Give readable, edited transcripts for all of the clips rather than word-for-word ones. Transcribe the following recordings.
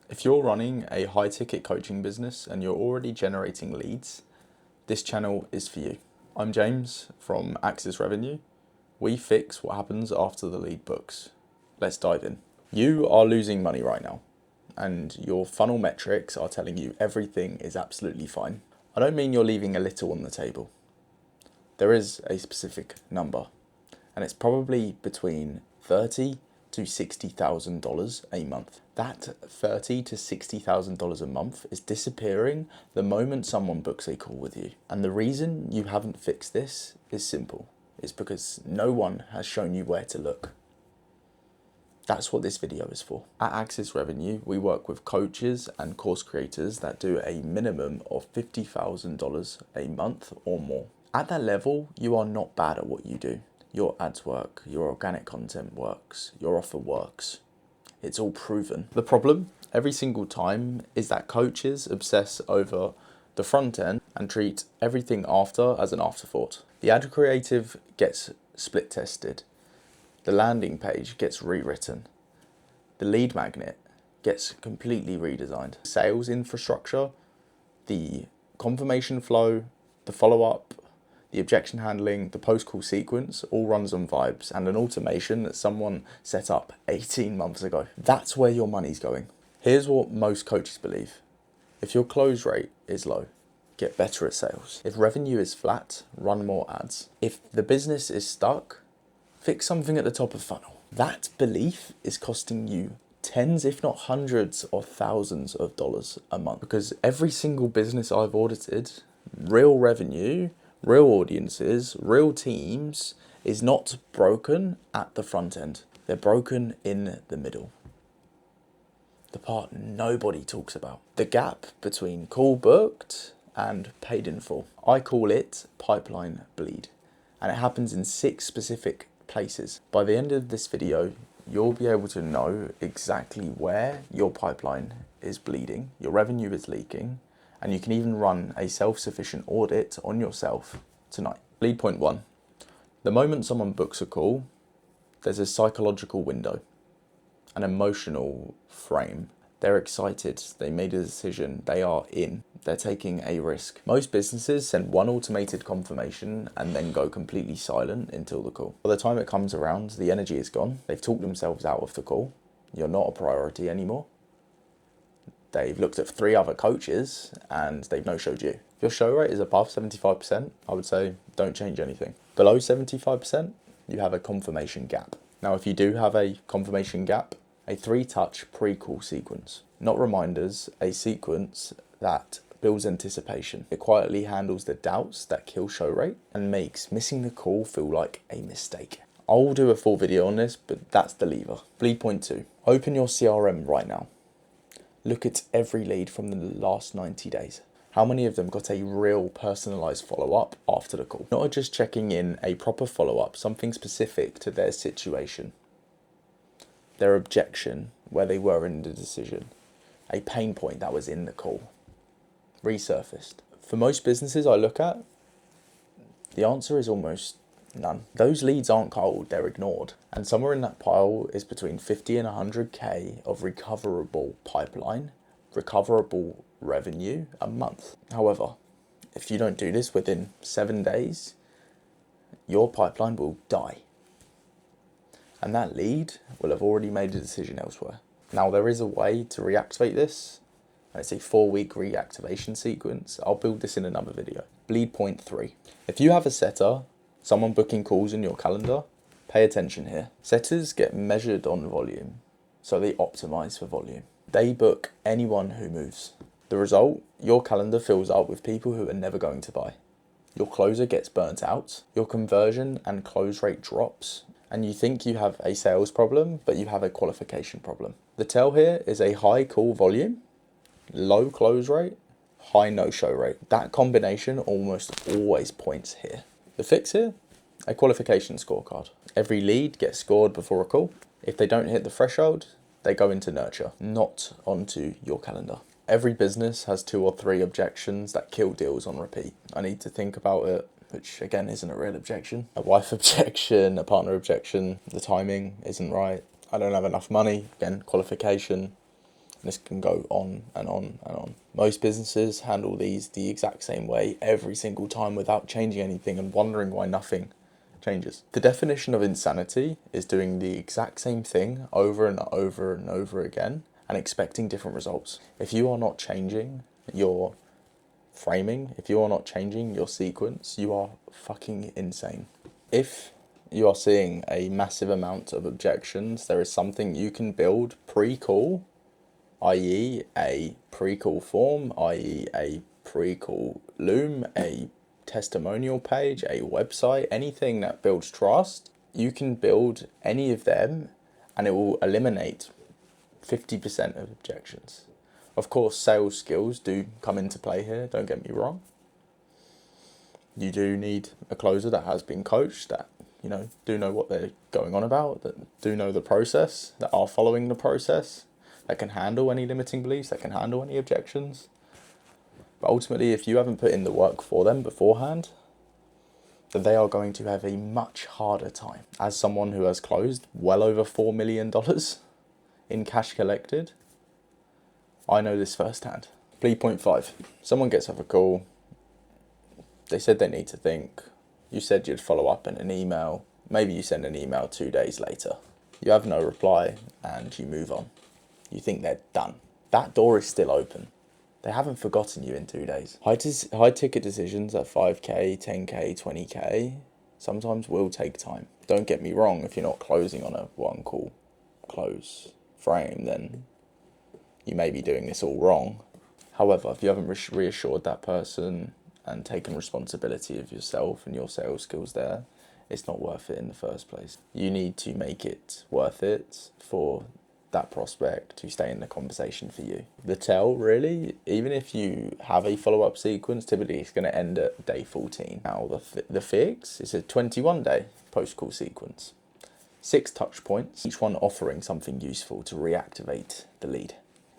If you're running a high-ticket coaching business and you're already generating leads, this channel is for you. I'm James from Axis Revenue. We fix what happens after the lead books. Let's dive in. You are losing money right now, and your funnel metrics are telling you everything is absolutely fine. I don't mean you're leaving a little on the table. There is a specific number, and it's probably between $30,000 to $60,000 a month. That $30,000 to $60,000 a month is disappearing the moment someone books a call with you. And the reason you haven't fixed this is simple. It's because no one has shown you where to look. That's what this video is for. At Axis Revenue, we work with coaches and course creators that do a minimum of $50,000 a month or more. At that level, you are not bad at what you do. Your ads work, your organic content works, your offer works. It's all proven. The problem, every single time, is that coaches obsess over the front end and treat everything after as an afterthought. The ad creative gets split tested. The landing page gets rewritten. The lead magnet gets completely redesigned. Sales infrastructure, the confirmation flow, the follow-up, the objection handling, the post-call sequence all runs on vibes and an automation that someone set up 18 months ago. That's where your money's going. Here's what most coaches believe. If your close rate is low, get better at sales. If revenue is flat, run more ads. If the business is stuck, fix something at the top of funnel. That belief is costing you tens, if not hundreds of thousands of dollars a month. Because every single business I've audited, real revenue, real audiences, real teams, is not broken at the front end. They're broken in the middle. The part nobody talks about. The gap between call booked and paid in full. I call it pipeline bleed. And it happens in 6 specific places. By the end of this video, you'll be able to know exactly where your pipeline is bleeding, your revenue is leaking, and you can even run a self-sufficient audit on yourself tonight. Bleed point 1. The moment someone books a call, there's a psychological window, an emotional frame. They're excited, they made a decision, they are in, they're taking a risk. Most businesses send one automated confirmation and then go completely silent until the call. By the time it comes around, the energy is gone. They've talked themselves out of the call. You're not a priority anymore. They've looked at 3 other coaches and they've no-showed you. If your show rate is above 75%, I would say don't change anything. Below 75%, you have a confirmation gap. Now, if you do have a confirmation gap, a 3-touch pre-call sequence, not reminders, a sequence that builds anticipation. It quietly handles the doubts that kill show rate and makes missing the call feel like a mistake. I'll do a full video on this, but that's the lever. Bleed point 2. Open your CRM right now. Look at every lead from the last 90 days. How many of them got a real personalized follow-up after the call? Not just checking in, a proper follow-up, something specific to their situation. Their objection, where they were in the decision. A pain point that was in the call. Resurfaced. For most businesses I look at, the answer is almost none. Those leads aren't cold, they're ignored. And somewhere in that pile is between 50 and 100K of recoverable pipeline, recoverable revenue a month. However, if you don't do this within 7 days, your pipeline will die. And that lead will have already made a decision elsewhere. Now, there is a way to reactivate this, and it's a 4-week reactivation sequence. I'll build this in another video. Bleed point 3. If you have a setter, someone booking calls in your calendar, pay attention here. Setters get measured on volume, so they optimize for volume. They book anyone who moves. The result, your calendar fills up with people who are never going to buy. Your closer gets burnt out, your conversion and close rate drops, and you think you have a sales problem, but you have a qualification problem. The tell here is a high call volume, low close rate, high no-show rate. That combination almost always points here. The fix here, a qualification scorecard. Every lead gets scored before a call. If they don't hit the threshold, they go into nurture, not onto your calendar. Every business has 2 or 3 objections that kill deals on repeat. I need to think about it, which again isn't a real objection. A wife objection, a partner objection, the timing isn't right, I don't have enough money, again, qualification, This can go on and on and on. Most businesses handle these the exact same way every single time without changing anything and wondering why nothing changes. The definition of insanity is doing the exact same thing over and over and over again and expecting different results. If you are not changing your framing, if you are not changing your sequence, you are fucking insane. If you are seeing a massive amount of objections, there is something you can build pre-call, i.e. a pre-call form, i.e. a pre-call loom, a testimonial page, a website, anything that builds trust. You can build any of them and it will eliminate 50% of objections. Of course, sales skills do come into play here, don't get me wrong. You do need a closer that has been coached, that do know what they're going on about, that do know the process, that are following the process, that can handle any limiting beliefs, that can handle any objections. But ultimately, if you haven't put in the work for them beforehand, then they are going to have a much harder time. As someone who has closed well over $4 million in cash collected, I know this firsthand. Bleed point 5. Someone gets off a call. They said they need to think. You said you'd follow up in an email. Maybe you send an email 2 days later. You have no reply and you move on. You think they're done. That door is still open. They haven't forgotten you in 2 days. High ticket decisions at 5k, 10k, 20k sometimes will take time. Don't get me wrong, if you're not closing on a one call close frame, then you may be doing this all wrong. However, if you haven't reassured that person and taken responsibility of yourself and your sales skills there, it's not worth it in the first place. You need to make it worth it for that prospect to stay in the conversation for you. The tell, really, even if you have a follow-up sequence, typically it's going to end at day 14. Now, the fix is a 21-day post-call sequence. 6 touch points, each one offering something useful to reactivate the lead.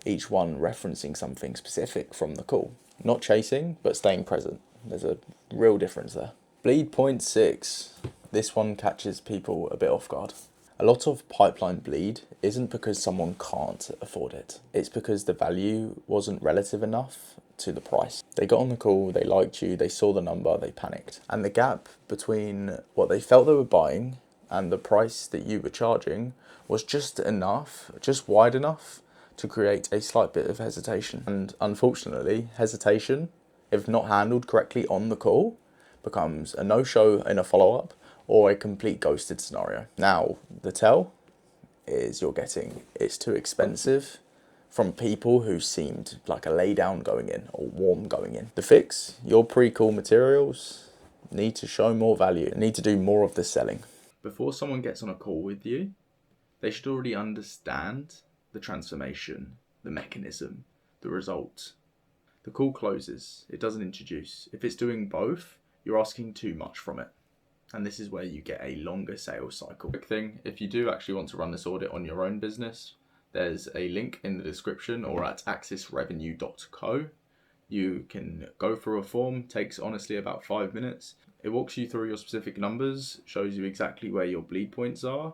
Each one referencing something specific from the call. Not chasing, but staying present. There's a real difference there. Bleed point 6. This one catches people a bit off guard. A lot of pipeline bleed isn't because someone can't afford it. It's because the value wasn't relative enough to the price. They got on the call, they liked you, they saw the number, they panicked. And the gap between what they felt they were buying and the price that you were charging was just enough, just wide enough to create a slight bit of hesitation. And unfortunately, hesitation, if not handled correctly on the call, becomes a no-show in a follow-up or a complete ghosted scenario. Now, the tell is you're getting it's too expensive from people who seemed like a lay down going in or warm going in. The fix, your pre-call materials need to show more value, need to do more of the selling. Before someone gets on a call with you, they should already understand the transformation, the mechanism, the result. The call closes, it doesn't introduce. If it's doing both, you're asking too much from it. And this is where you get a longer sales cycle. Quick thing, if you do actually want to run this audit on your own business, there's a link in the description or at axisrevenue.co. You can go through a form, takes honestly about 5 minutes. It walks you through your specific numbers, shows you exactly where your bleed points are,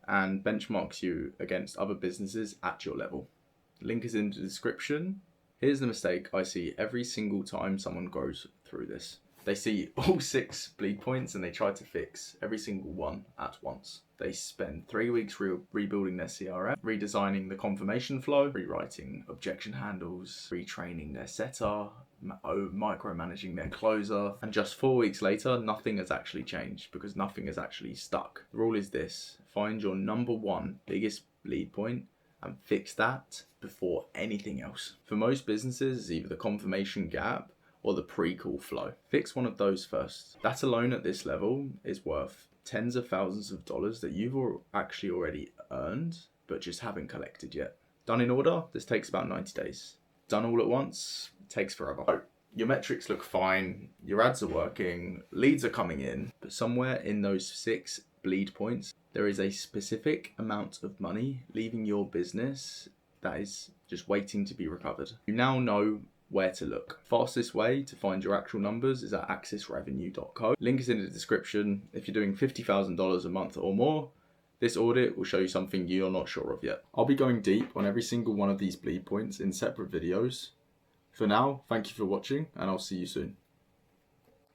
and benchmarks you against other businesses at your level. Link is in the description. Here's the mistake I see every single time someone goes through this. They see all 6 bleed points and they try to fix every single one at once. They spend 3 weeks rebuilding their CRM, redesigning the confirmation flow, rewriting objection handles, retraining their setter, micromanaging their closer, and just 4 weeks later, nothing has actually changed because nothing has actually stuck. The rule is this: find your number 1 biggest bleed point and fix that before anything else. For most businesses, it's either the confirmation gap or the pre-call flow. Fix one of those first. That alone at this level is worth tens of thousands of dollars that you've actually already earned, but just haven't collected yet. Done in order, this takes about 90 days. Done all at once, it takes forever. So, your metrics look fine, your ads are working, leads are coming in, but somewhere in those 6 bleed points, there is a specific amount of money leaving your business that is just waiting to be recovered. You now know where to look. Fastest way to find your actual numbers is at axisrevenue.co. Link is in the description. If you're doing $50,000 a month or more, This audit will show you something you're not sure of yet. I'll be going deep on every single one of these bleed points in separate videos. For now, thank you for watching, and I'll see you soon.